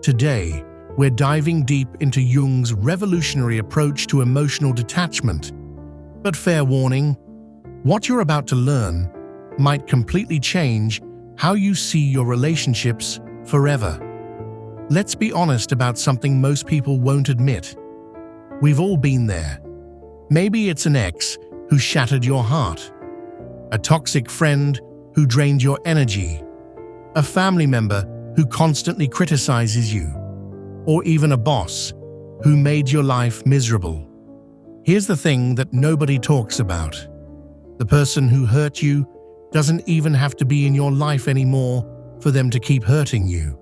Today, we're diving deep into Jung's revolutionary approach to emotional detachment. But fair warning, what you're about to learn might completely change how you see your relationships forever. Let's be honest about something most people won't admit. We've all been there. Maybe it's an ex who shattered your heart, a toxic friend who drained your energy, a family member who constantly criticizes you, or even a boss who made your life miserable. Here's the thing that nobody talks about. The person who hurt you doesn't even have to be in your life anymore for them to keep hurting you.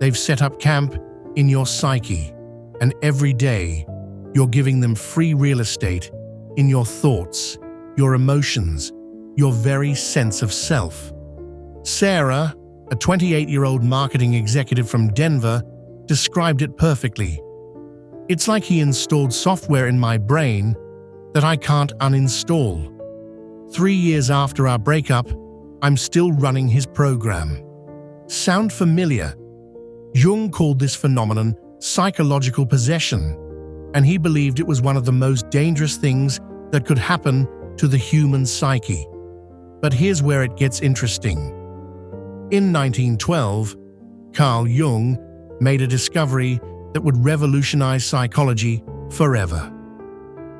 They've set up camp in your psyche, and every day you're giving them free real estate in your thoughts, your emotions, your very sense of self. Sarah, a 28-year-old marketing executive from Denver, described it perfectly. It's like he installed software in my brain that I can't uninstall. 3 years after our breakup, I'm still running his program. Sound familiar? Jung called this phenomenon psychological possession, and he believed it was one of the most dangerous things that could happen to the human psyche. But here's where it gets interesting. In 1912, Carl Jung made a discovery that would revolutionize psychology forever.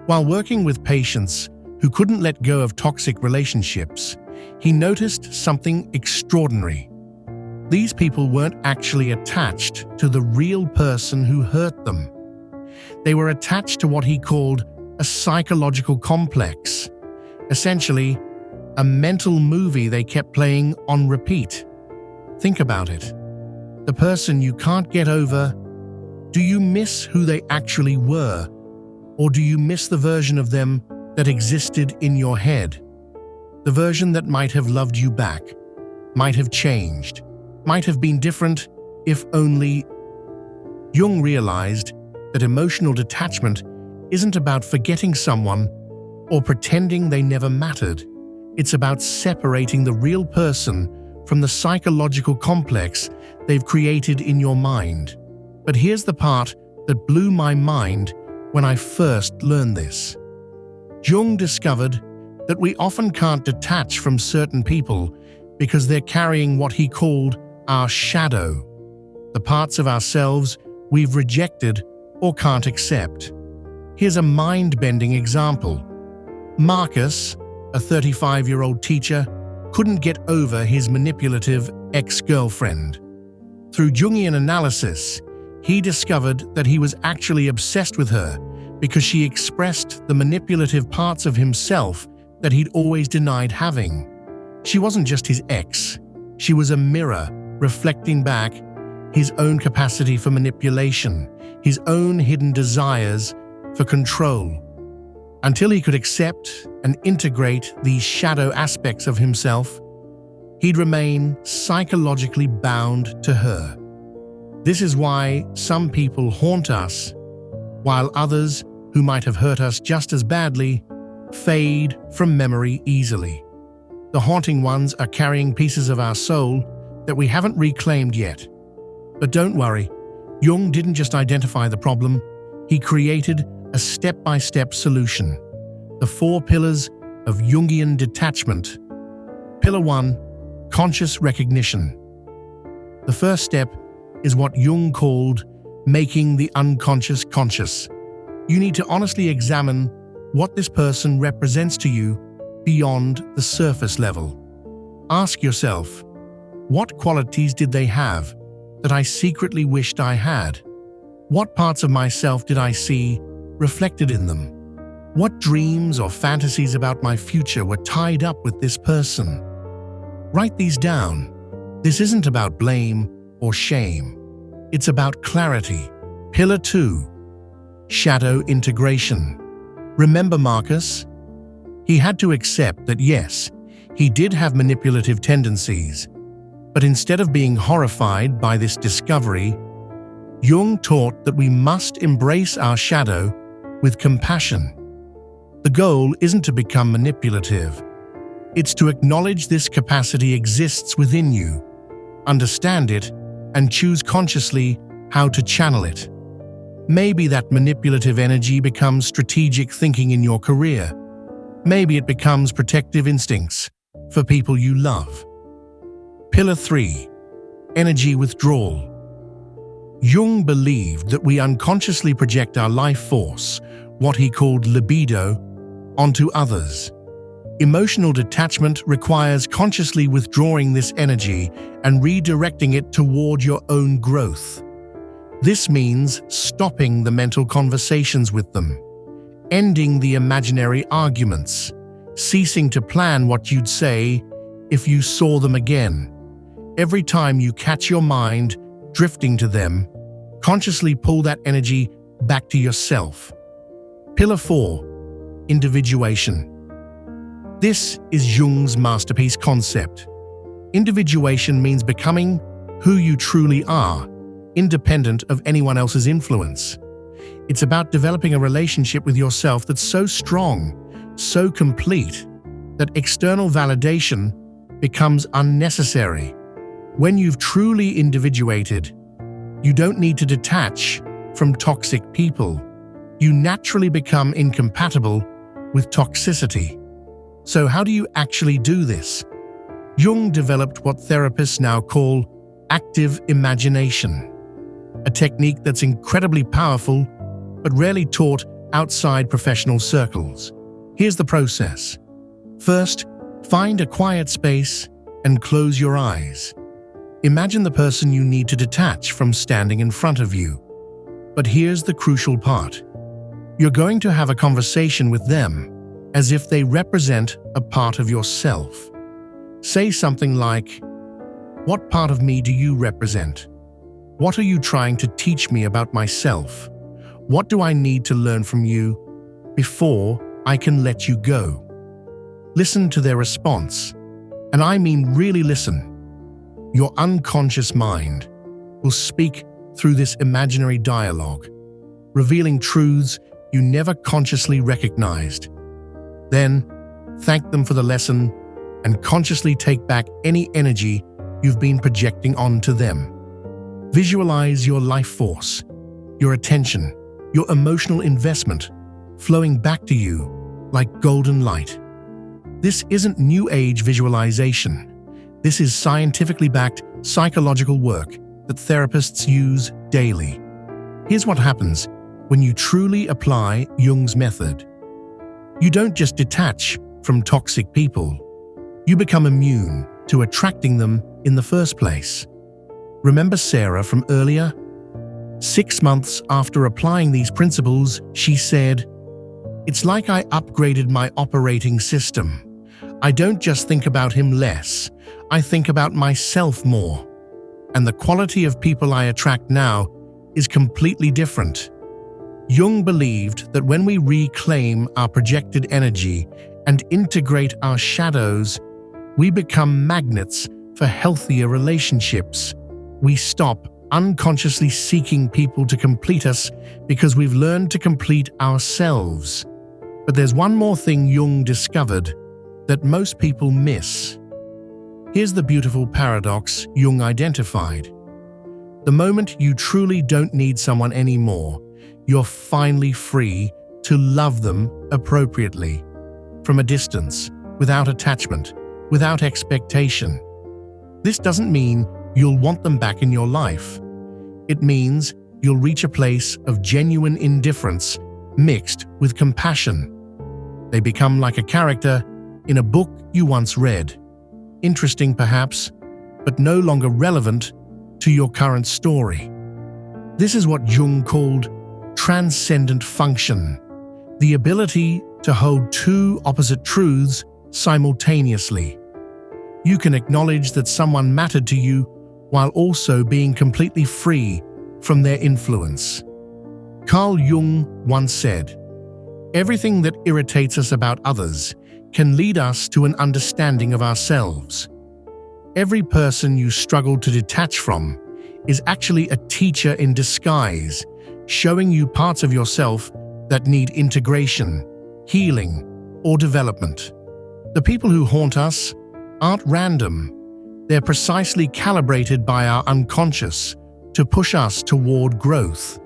While working with patients who couldn't let go of toxic relationships, he noticed something extraordinary. These people weren't actually attached to the real person who hurt them. They were attached to what he called a psychological complex, essentially a mental movie they kept playing on repeat. Think about it. The person you can't get over, do you miss who they actually were, or do you miss the version of them that existed in your head? The version that might have loved you back, might have changed, might have been different if only. Jung realized that emotional detachment isn't about forgetting someone or pretending they never mattered. It's about separating the real person from the psychological complex they've created in your mind. But here's the part that blew my mind when I first learned this. Jung discovered that we often can't detach from certain people because they're carrying what he called our shadow, the parts of ourselves we've rejected or can't accept. Here's a mind-bending example. Marcus, a 35-year-old teacher, couldn't get over his manipulative ex-girlfriend. Through Jungian analysis, he discovered that he was actually obsessed with her because she expressed the manipulative parts of himself that he'd always denied having. She wasn't just his ex, she was a mirror reflecting back his own capacity for manipulation, his own hidden desires for control. Until he could accept and integrate these shadow aspects of himself, he'd remain psychologically bound to her. This is why some people haunt us, while others, who might have hurt us just as badly, fade from memory easily. The haunting ones are carrying pieces of our soul that we haven't reclaimed yet. But don't worry, Jung didn't just identify the problem, he created a step-by-step solution. The 4 pillars of Jungian detachment. Pillar 1, conscious recognition. The first step is what Jung called making the unconscious conscious. You need to honestly examine what this person represents to you beyond the surface level. Ask yourself, what qualities did they have that I secretly wished I had? What parts of myself did I see reflected in them? What dreams or fantasies about my future were tied up with this person? Write these down. This isn't about blame or shame. It's about clarity. Pillar 2, shadow integration. Remember Marcus? He had to accept that yes, he did have manipulative tendencies, but instead of being horrified by this discovery, Jung taught that we must embrace our shadow with compassion. The goal isn't to become manipulative. It's to acknowledge this capacity exists within you, understand it, and choose consciously how to channel it. Maybe that manipulative energy becomes strategic thinking in your career. Maybe it becomes protective instincts for people you love. Pillar 3. Energy withdrawal. Jung believed that we unconsciously project our life force, what he called libido, onto others. Emotional detachment requires consciously withdrawing this energy and redirecting it toward your own growth. This means stopping the mental conversations with them, ending the imaginary arguments, ceasing to plan what you'd say if you saw them again. Every time you catch your mind drifting to them, consciously pull that energy back to yourself. Pillar 4. Individuation. This is Jung's masterpiece concept. Individuation means becoming who you truly are, independent of anyone else's influence. It's about developing a relationship with yourself that's so strong, so complete, that external validation becomes unnecessary. When you've truly individuated, you don't need to detach from toxic people. You naturally become incompatible with toxicity. So how do you actually do this? Jung developed what therapists now call active imagination, a technique that's incredibly powerful but rarely taught outside professional circles. Here's the process. First, find a quiet space and close your eyes. Imagine the person you need to detach from standing in front of you. But here's the crucial part. You're going to have a conversation with them as if they represent a part of yourself. Say something like, "What part of me do you represent? What are you trying to teach me about myself? What do I need to learn from you before I can let you go?" Listen to their response, and I mean really listen. Your unconscious mind will speak through this imaginary dialogue, revealing truths you never consciously recognized. Then, thank them for the lesson and consciously take back any energy you've been projecting onto them. Visualize your life force, your attention, your emotional investment flowing back to you like golden light. This isn't New Age visualization. This is scientifically backed psychological work that therapists use daily. Here's what happens when you truly apply Jung's method. You don't just detach from toxic people. You become immune to attracting them in the first place. Remember Sarah from earlier? 6 months after applying these principles, she said, "It's like I upgraded my operating system. I don't just think about him less, I think about myself more. And the quality of people I attract now is completely different." Jung believed that when we reclaim our projected energy and integrate our shadows, we become magnets for healthier relationships. We stop unconsciously seeking people to complete us because we've learned to complete ourselves. But there's one more thing Jung discovered that most people miss. Here's the beautiful paradox Jung identified. The moment you truly don't need someone anymore, you're finally free to love them appropriately, from a distance, without attachment, without expectation. This doesn't mean you'll want them back in your life. It means you'll reach a place of genuine indifference mixed with compassion. They become like a character in a book you once read. Interesting perhaps, but no longer relevant to your current story. This is what Jung called transcendent function, the ability to hold two opposite truths simultaneously. You can acknowledge that someone mattered to you while also being completely free from their influence. Carl Jung once said, "Everything that irritates us about others can lead us to an understanding of ourselves. Every person you struggle to detach from is actually a teacher in disguise, showing you parts of yourself that need integration, healing, or development. The people who haunt us aren't random. They're precisely calibrated by our unconscious, to push us toward growth.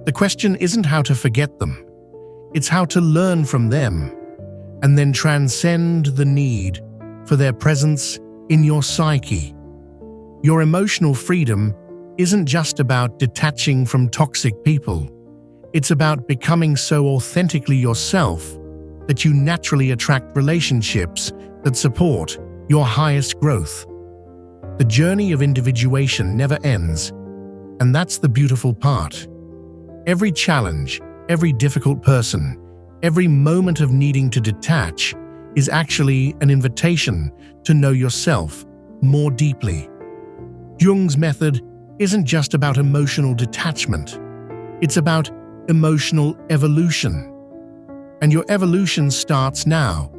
The question isn't how to forget them, it's how to learn from them and then transcend the need for their presence in your psyche. Your emotional freedom isn't just about detaching from toxic people. It's about becoming so authentically yourself that you naturally attract relationships that support your highest growth. The journey of individuation never ends, and that's the beautiful part. Every challenge, every difficult person, every moment of needing to detach is actually an invitation to know yourself more deeply. Jung's method isn't just about emotional detachment. It's about emotional evolution. And your evolution starts now,